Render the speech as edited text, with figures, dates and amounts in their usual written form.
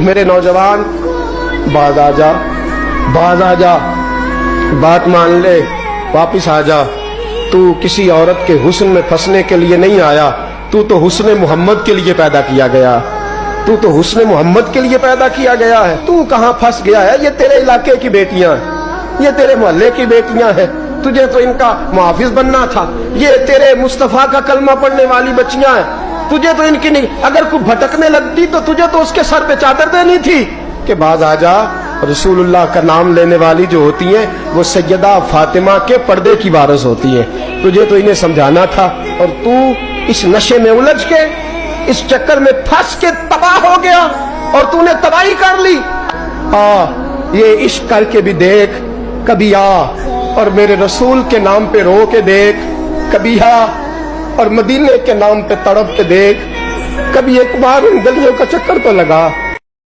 میرے نوجوان باز آ جا، باز آ جا، بات مان لے، واپس آ جا۔ تو کسی عورت کے حسن میں پھنسنے کے لیے نہیں آیا، تو حسن محمد کے لیے پیدا کیا گیا، تو حسن محمد کے لیے پیدا کیا گیا ہے۔ تو کہاں پھنس گیا ہے؟ یہ تیرے علاقے کی بیٹیاں ہیں، یہ تیرے محلے کی بیٹیاں ہیں، تجھے تو ان کا محافظ بننا تھا۔ یہ تیرے مصطفیٰ کا کلمہ پڑھنے والی بچیاں ہیں، تجھے تو ان کی نہیں، اگر کوئی بھٹکنے لگتی تو تجھے تو اس کے سر پہ چادر دینی تھی کہ باز آ جا۔ رسول اللہ کا نام لینے والی جو ہوتی ہیں وہ سیدہ فاطمہ کے پردے کی وارث ہوتی ہیں، تجھے تو انہیں سمجھانا تھا، اور تو اس نشے میں الجھ کے، اس چکر میں پھنس کے تباہ ہو گیا، اور تو نے تباہی کر لی۔ یہ عشق کر کے بھی دیکھ، کبھی آ اور میرے رسول کے نام پہ رو کے دیکھ، کبھی آ اور مدینے کے نام پہ تڑپ کے دیکھ، کبھی ایک بار ان گلیوں کا چکر تو لگا۔